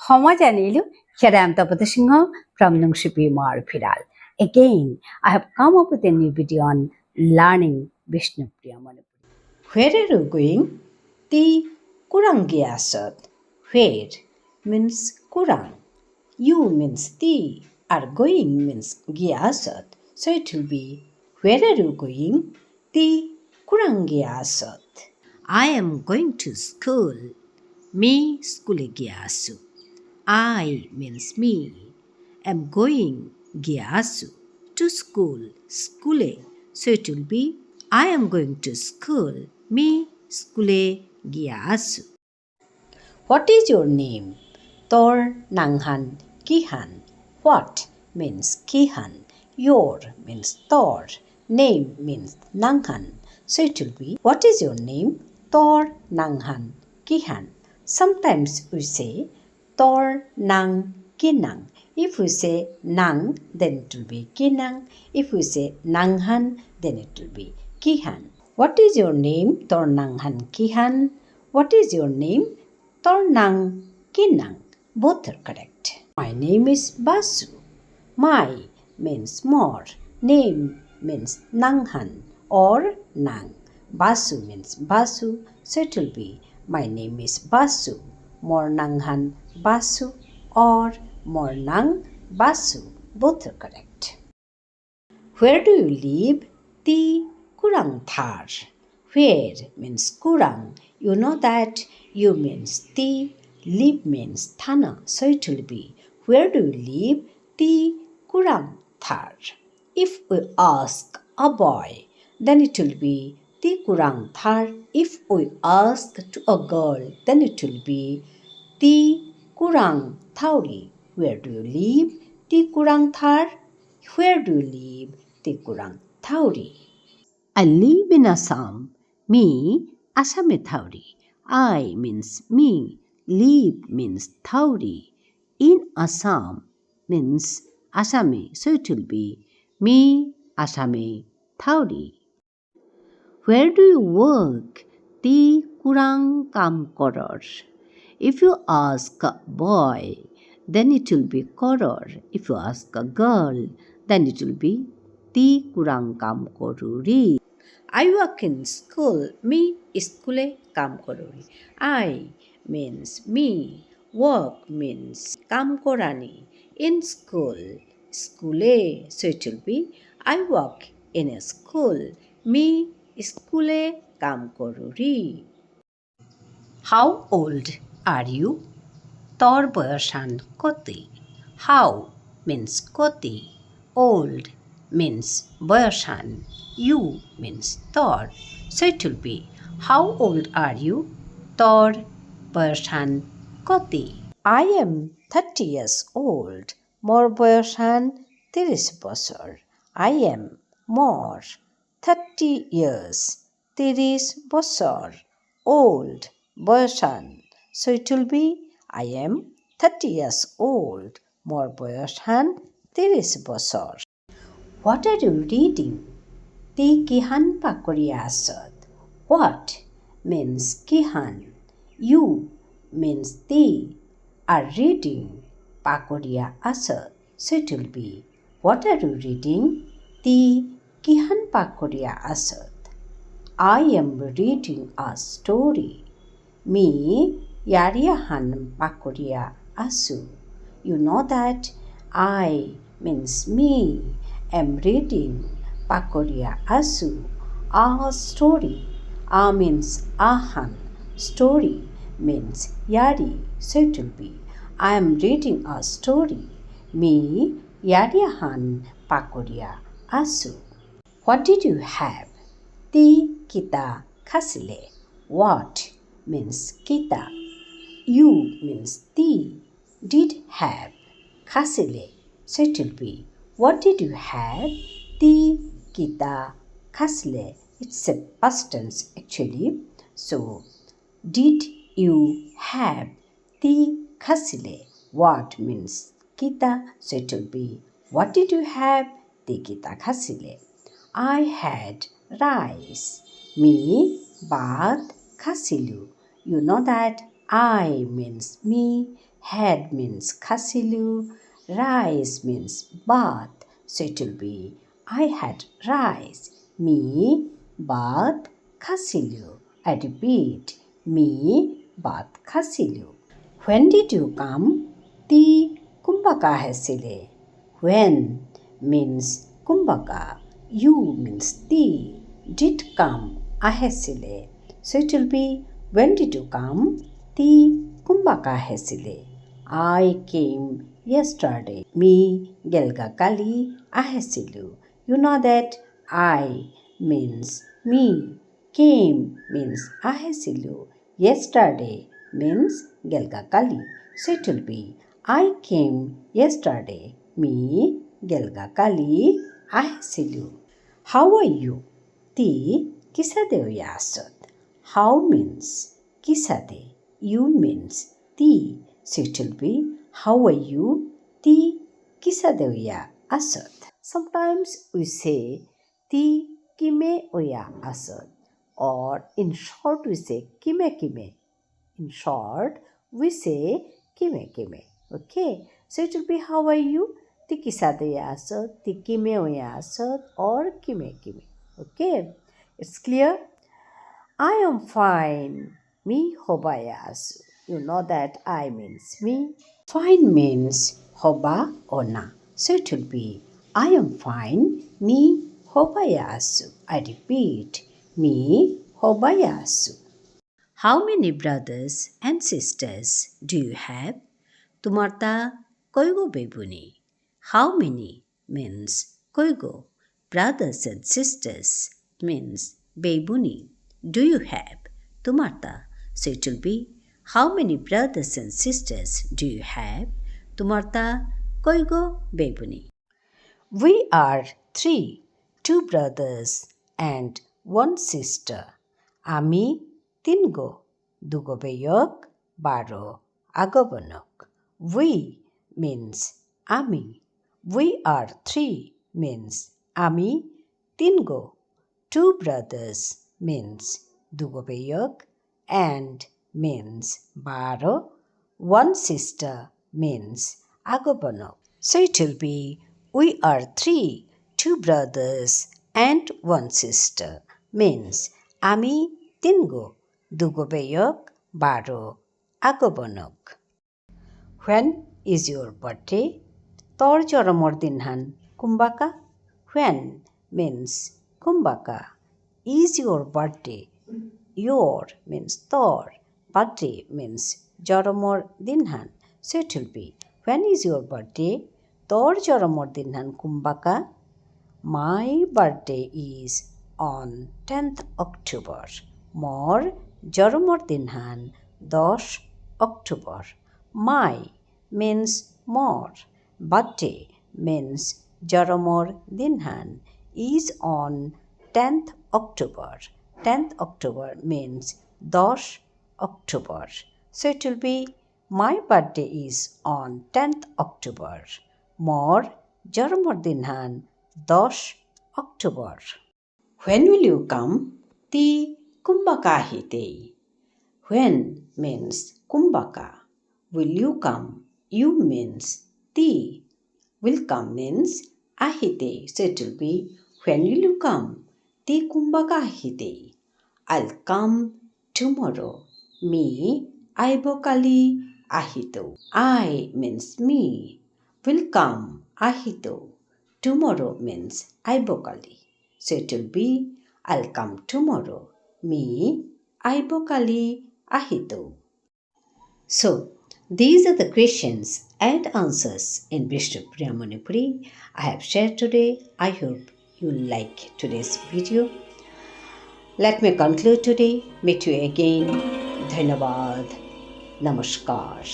Homa Janilu, Hiram Tapatashingo from Nungshipi Imar Phiral. Again, I have come up with a new video on learning Bishnupriya Manipuri. Where are you going? Ti kurang gyasat. Where means kurang. You means ti are going means gyasat. So it will be where are you going? Ti kurang gyasat. I am going to school. Me skule gyasu. I means me. Am going gyasu to school. Skule. So it will be I am going to school. Me skule gyasu. What is your name? Tor nanghan kihan. What means kihan. Your means Tor. Name means nanghan. So it will be what is your name? Tor nanghan kihan. Sometimes we say Tor nang kinang. If we say nang, then it will be kinang. If we say nanghan, then it will be kihan. What is your name? Tor nanghan kihan. What is your name? Tor nang kinang. Both are correct. My name is Basu. My means more. Name means nanghan or nang. Basu means Basu. So it will be my name is Basu. More nanghan Basu or more nang Basu. Both are correct. Where do you live? Ti kurang thar. Where means kurang. You know that you means ti, live means thana. So it will be where do you live? Ti kurang thar. If we ask a boy, then it will be ti kurang thar. If we ask to a girl, then it will be ti kurang thauri. Where do you live? Ti kurang thar. Where do you live? Ti kurang thauri. I live in Assam. Me, Assame thauri. I means me. Live means thauri. In Assam means Assame. So it will be me, Assame thauri. Where do you work? Ti kurang kam koror. If you ask a boy, then it will be koror. If you ask a girl, then it will be ti kurang kam koruri. I work in school. Me skule kam koruri. I means me. Work means kam korani. In school, skule. So it will be I work in a school. Me skule kam koruri. How old are you? Tor boyoshan koti. How means koti. Old means boyoshan. You means Tor. So it will be how old are you? Tor boyoshan koti. I am 30 years old. More boyoshan 30 বছর. I am more 30 years. 30 বছর. Old boyoshan. So it will be I am 30 years old. More boyoshan 30 বছর. What are you reading? Ti kihan pakori asad. What means kihan. You means ti are reading pakoriya asad. So it will be what are you reading? Ti kihan pakoriya asad. I am reading a story. Me yariyahan pakoriya asu. You know that I means me am reading pakoriya asu a story. A means ahan. Story means yari. So it will be I am reading a story. Me yariyahan pakoriya asu. What did you have? Ti kita khasile. What means kita. You means ti. Did have. Khasile. So it will be what did you have? Ti kita khasile. It's a past tense actually. So did you have? Ti khasile. What means kita. So it will be what did you have? Ti kita khasile. I had rice. Me bhat khasilu. You know that I means me Had means khasilu. Rice means bath. So it will be I had rice. Me bath khasilu. I repeat, me bath khasilu. When did you come? Ti kumbaka hasile. When means kumbaka. You means ti. Did come ahesile. So it will be when did you come? Ti kumbaka hasile. I came yesterday. Me gelga kali ahesilu. You know that I means me. Came means ahesilu. Yesterday means gelga kali. So it will be I came yesterday. Me gelga kali ahesilu. How are you? Ti kisade uyasot. How means kisade. You means ti. So it will be how are you? Ti kisade uya asot. Sometimes we say ti kime uya asot. Or in short we say kime kime. In short we say kime kime. Okay. So it will be how are you? Ti kisade uya asot. Ti kime uya asot. Or kime kime. Okay. It's clear? I am fine. Me hobayasu. You know that I means me. Fine means hoba or na. So it will be I am fine. Me hobayasu. I repeat. Me hobayasu. How many brothers and sisters do you have? Tumarta koigo bebuni. How many means koigo. Brothers and sisters means bebuni. Do you have? Tumarta. So it will be how many brothers and sisters do you have? Tumarta koigo bebuni. We are three, two brothers and one sister. Ami tingo, dugo beyok, baro, agobonok. We means ami. We are three means ami tingo. Two brothers means dugo beyok and means baro. One sister means agobonok. So it will be we are three, two brothers and one sister means ami tingo, dugo beyok, baro, agobonok. When is your birthday? Tor joromor dinhan kumbaka. When means kumbaka. Is your birthday? Your means tor. Birthday means joromor dinhan. So it will be when is your birthday? Tor joromor dinhan kumbaka. My birthday is on 10th October. Mor joromor dinhan 10 October. My means more. Birthday means joromor dinhan is on 10th October. 10th October means 10 October. So it will be my birthday is on 10th October. Mor joromor dinhan 10 October. When will you come? Ti kumbaka hitei. When means kumbaka. Will you come? You means ti. Will come means ahite. So it will be when will you come? Ti kumbaka ahite. I'll come tomorrow. Me aibokali ahito. I means me. Will come ahito. Tomorrow means aibokali. So it will be I'll come tomorrow. Me aibokali ahito. So these are the questions and answers in Bishnupriya Manipuri I have shared today. I hope you like today's video. Let me conclude today. Meet you again. Dhanabad. Namaskar.